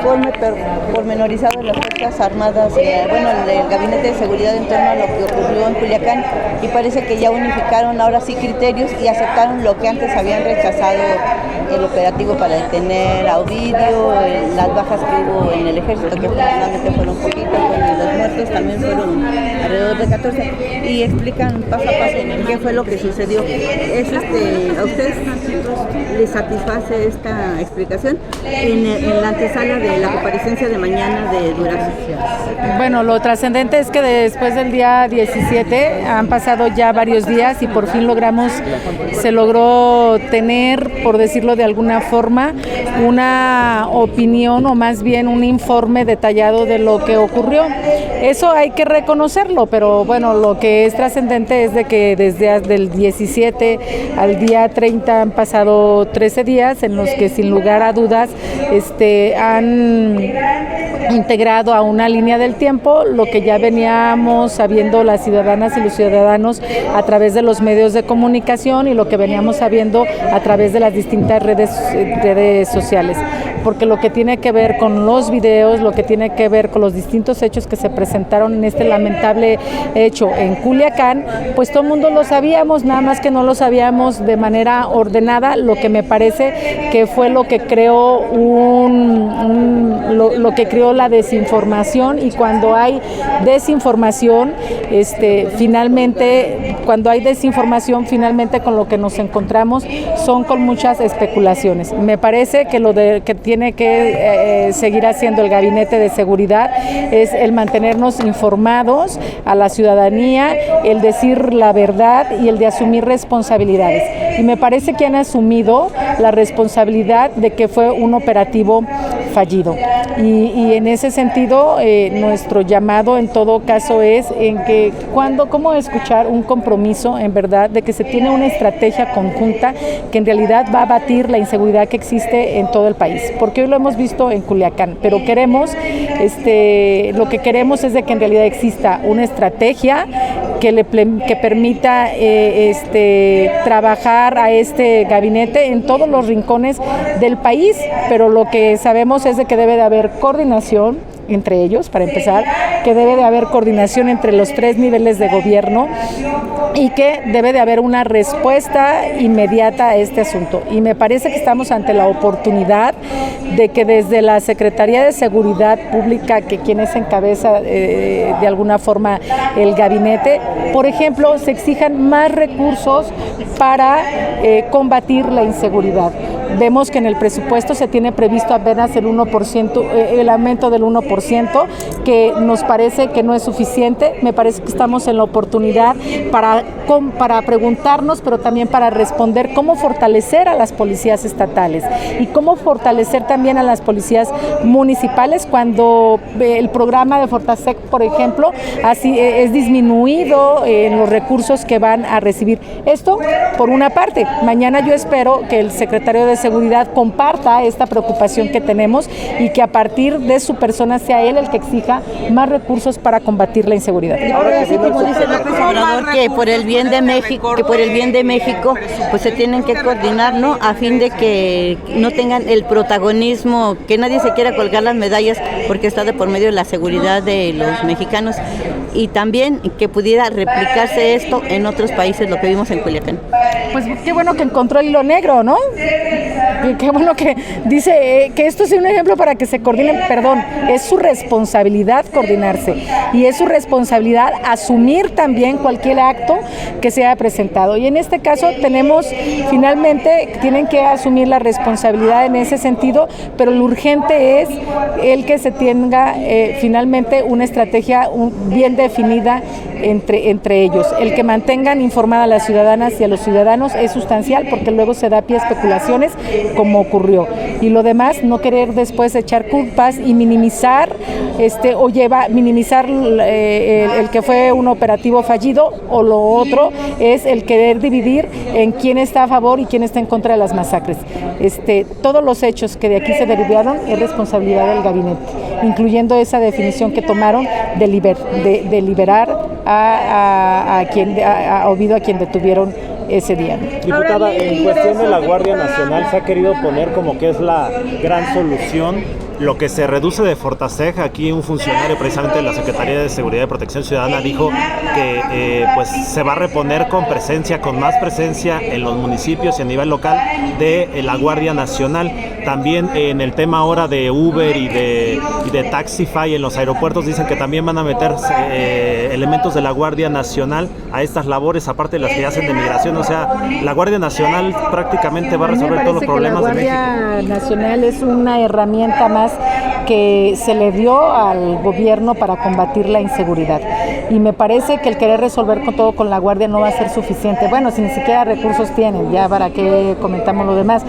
informe pormenorizado de las Fuerzas Armadas, del Gabinete de Seguridad en torno a lo que ocurrió en Culiacán, y parece que ya unificaron ahora sí criterios y aceptaron lo que antes habían rechazado, el operativo para detener a Ovidio, las bajas que hubo en el ejército, que finalmente fueron poquitas, y los muertos también fueron alrededor de 14, y explican paso a paso qué fue lo que sucedió. ¿A ustedes les satisface esta explicación en la antesala de la comparecencia de mañana de Durazo? Bueno, lo trascendente es que después del día 17 han pasado ya varios días y por fin se logró tener, por decirlo de alguna forma, una opinión o más bien un informe detallado de lo que ocurrió. Eso hay que reconocerlo, pero bueno, lo que es trascendente es de que desde el 17 al día 30 han pasado 13 días en los que sin lugar a dudas han integrado a una línea del tiempo lo que ya veníamos sabiendo las ciudadanas y los ciudadanos a través de los medios de comunicación y lo que veníamos sabiendo a través de las distintas redes sociales, porque lo que tiene que ver con los videos, lo que tiene que ver con los distintos hechos que se presentaron en este lamentable hecho en Culiacán, pues todo el mundo lo sabíamos, nada más que no lo sabíamos de manera ordenada, lo que me parece que fue lo que creó lo que creó la desinformación. Y cuando hay desinformación, finalmente con lo que nos encontramos son con muchas especulaciones. Me parece que lo que tiene que seguir haciendo el Gabinete de Seguridad es el mantenernos informados a la ciudadanía, el decir la verdad y el de asumir responsabilidades. Y me parece que han asumido la responsabilidad de que fue un operativo fallido. Y en ese sentido, nuestro llamado en todo caso es en que cómo escuchar un compromiso en verdad de que se tiene una estrategia conjunta que en realidad va a abatir la inseguridad que existe en todo el país, porque hoy lo hemos visto en Culiacán, pero lo que queremos es de que en realidad exista una estrategia que permita trabajar a este gabinete en todos los rincones del país, pero lo que sabemos es de que debe de haber coordinación entre ellos, para empezar, que debe de haber coordinación entre los 3 niveles de gobierno y que debe de haber una respuesta inmediata a este asunto. Y me parece que estamos ante la oportunidad de que desde la Secretaría de Seguridad Pública, que quienes encabeza de alguna forma el gabinete, por ejemplo, se exijan más recursos para combatir la inseguridad. Vemos que en el presupuesto se tiene previsto apenas el 1%, el aumento del 1%, que nos parece que no es suficiente. Me parece que estamos en la oportunidad para preguntarnos, pero también para responder cómo fortalecer a las policías estatales y cómo fortalecer también a las policías municipales cuando el programa de Fortasec, por ejemplo, así es disminuido en los recursos que van a recibir. Esto por una parte. Mañana yo espero que el secretario de Seguridad comparta esta preocupación que tenemos y que a partir de su persona sea él el que exija más recursos para combatir la inseguridad. Ahora así como dice López Obrador, que por el bien de México, pues se tienen que coordinar, ¿no? A fin de que no tengan el protagonismo, que nadie se quiera colgar las medallas porque está de por medio de la seguridad de los mexicanos, y también que pudiera replicarse esto en otros países, lo que vimos en Culiacán. Pues qué bueno que encontró el hilo negro, ¿no? Qué bueno que dice que esto sea un ejemplo para que se coordinen. Perdón, es su responsabilidad coordinarse y es su responsabilidad asumir también cualquier acto que se haya presentado. Y en este caso tienen que asumir la responsabilidad en ese sentido, pero lo urgente es el que se tenga finalmente una estrategia bien definida entre ellos. El que mantengan informada a las ciudadanas y a los ciudadanos es sustancial, porque luego se da pie a especulaciones como ocurrió. Y lo demás, no querer después echar culpas y minimizar minimizar el que fue un operativo fallido, o lo otro es el querer dividir en quién está a favor y quién está en contra de las masacres. Todos los hechos que de aquí se derivaron es responsabilidad del gabinete, incluyendo esa definición que tomaron de liberar a Ovidio, a quien detuvieron ese día. Diputada, en cuestión de la Guardia Nacional se ha querido poner como que es la gran solución lo que se reduce de Fortaseg. Aquí un funcionario precisamente de la Secretaría de Seguridad y Protección Ciudadana dijo que pues se va a reponer con más presencia en los municipios y a nivel local de la Guardia Nacional. También en el tema ahora de Uber y de Taxify en los aeropuertos dicen que también van a meter elementos de la Guardia Nacional a estas labores, aparte de las que hacen de migración. O sea, la Guardia Nacional prácticamente va a resolver todos los problemas de México. La Guardia Nacional es una herramienta más que se le dio al gobierno para combatir la inseguridad. Y me parece que el querer resolver con todo con la Guardia no va a ser suficiente. Bueno, si ni siquiera recursos tienen, ya para qué comentamos lo demás.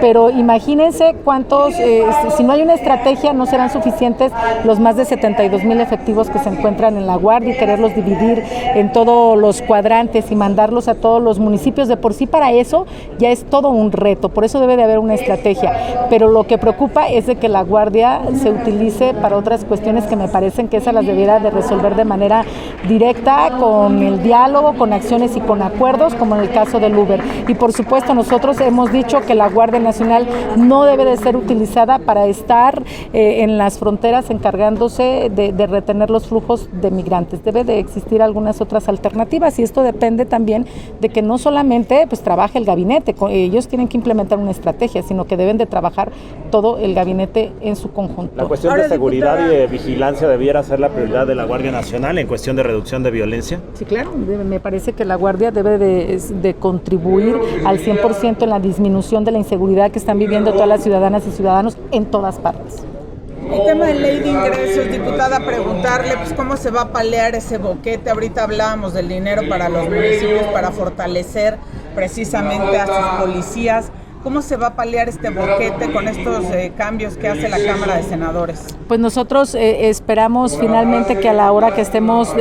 Pero imagínense cuántos, si no hay una estrategia, no serán suficientes los más de 72,000 efectivos que se encuentran en la Guardia y quererlos dividir en todos los cuadrantes y mandarlos a todos los municipios. De por sí para eso ya es todo un reto, por eso debe de haber una estrategia. Pero lo que preocupa es de que la Guardia se utilice para otras cuestiones que me parecen que esas las debiera de resolver de manera directa, con el diálogo, con acciones y con acuerdos, como en el caso del Uber. Y por supuesto nosotros hemos dicho que la Guardia Nacional no debe de ser utilizada para estar en las fronteras encargándose de retener los flujos de migrantes. Debe de existir algunas otras alternativas y esto depende también de que no solamente pues trabaje el gabinete, ellos tienen que implementar una estrategia, sino que deben de trabajar todo el gabinete en su conjunto. La cuestión de seguridad y de vigilancia debiera ser la prioridad de la Guardia Nacional en cuestión de reducción de violencia. Sí, claro, me parece que la Guardia debe de contribuir al 100% en la disminución de la inseguridad que están viviendo todas las ciudadanas y ciudadanos en todas partes. El tema de ley de ingresos, diputada, preguntarle pues cómo se va a paliar ese boquete. Ahorita hablábamos del dinero para los municipios para fortalecer precisamente a sus policías. ¿Cómo se va a paliar este boquete con estos cambios que hace la Cámara de Senadores? Pues nosotros esperamos finalmente que a la hora que estemos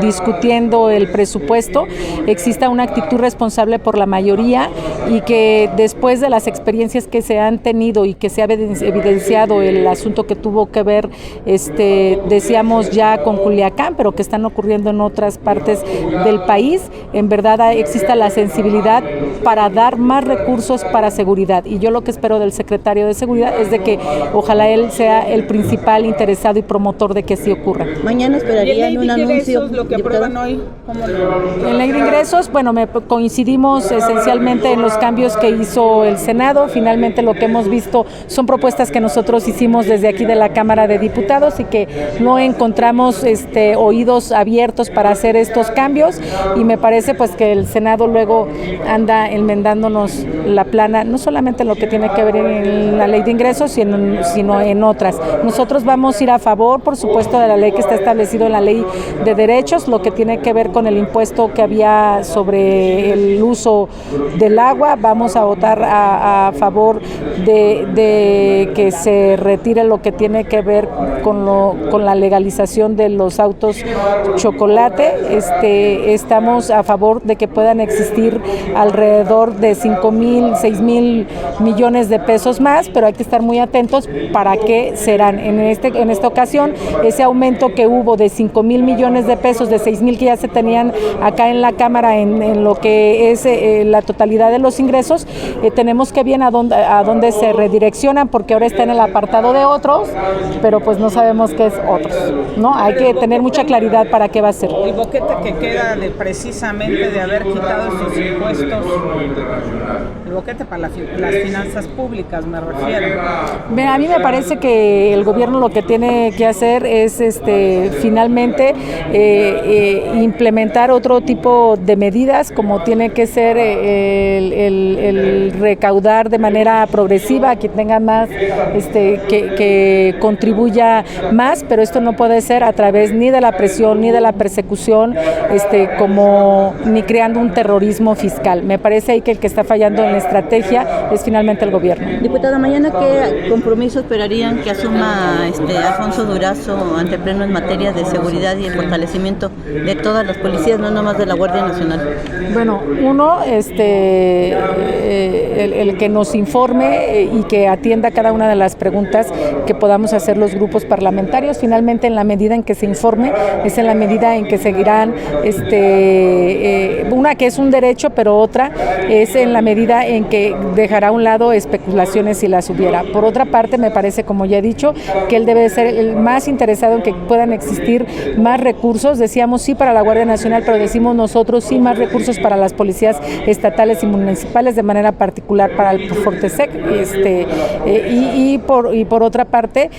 discutiendo el presupuesto exista una actitud responsable por la mayoría y que después de las experiencias que se han tenido y que se ha evidenciado el asunto que tuvo que ver, decíamos ya con Culiacán, pero que están ocurriendo en otras partes del país, en verdad exista la sensibilidad para dar más recursos para seguridad. Y yo lo que espero del secretario de Seguridad es de que ojalá él sea el principal interesado y promotor de que así ocurra. Mañana esperarían un anuncio. Lo que aprueban hoy, ¿cómo lo? En ley de ingresos, bueno, coincidimos esencialmente en los cambios que hizo el Senado. Finalmente lo que hemos visto son propuestas que nosotros hicimos desde aquí de la Cámara de Diputados y que no encontramos oídos abiertos para hacer estos cambios, y me parece pues que el Senado luego anda enmendándonos la plana, no solamente en lo que tiene que ver en la ley de ingresos, sino en otras. Nosotros vamos a ir a favor, por supuesto, de la ley que está establecido en la ley de derechos, lo que tiene que ver con el impuesto que había sobre el uso del agua. Vamos a votar a favor de que se retire lo que tiene que ver con la legalización de los autos chocolate. Estamos a favor de que puedan existir alrededor de 5,000, 6,000 millones de pesos más, pero hay que estar muy atentos para qué serán. En esta ocasión, ese aumento que hubo de 5,000 millones de pesos, de 6,000 que ya se tenían acá en la Cámara en lo que es la totalidad de los ingresos, tenemos que ver a dónde se redireccionan, porque ahora está en el apartado de otros, pero pues no sabemos qué es otros, ¿no? Hay que tener mucha claridad para qué va a ser. El boquete que queda precisamente de haber quitado esos impuestos, el boquete para las finanzas públicas me refiero. A mí me parece que el gobierno lo que tiene que hacer es finalmente implementar otro tipo de medidas, como tiene que ser el recaudar de manera progresiva, que tenga más, que contribuya más, pero esto no puede ser a través ni de la presión ni de la persecución, ni creando un terrorismo fiscal. Me parece ahí que el que está fallando en la estrategia es finalmente el gobierno. Diputada, mañana ¿qué compromiso esperarían que asuma Alfonso Durazo ante Pleno en materia de seguridad y el fortalecimiento de todas las policías, no nomás de la Guardia Nacional? Bueno, uno, el que nos informe y que atienda cada una de las preguntas que podamos hacer los grupos parlamentarios. Finalmente, en la medida en que se informe, es en la medida en que seguirán, una que es un derecho, pero otra es en la medida en que dejará a un lado especulaciones si las hubiera. Por otra parte, me parece, como ya he dicho, que él debe de ser el más interesado en que puedan existir más recursos. Decíamos sí para la Guardia Nacional, pero decimos nosotros sí más recursos para las policías estatales y municipales, de manera particular para el Fortesec. Y por otra parte,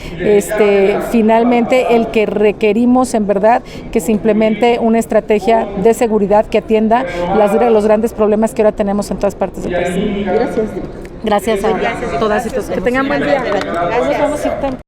finalmente el que requerimos en verdad que se implemente una estrategia de seguridad que atienda los grandes problemas que ahora tenemos en todas partes del país. Gracias. Gracias a todas y todos. Que tengan buen día. Nos vamos a ir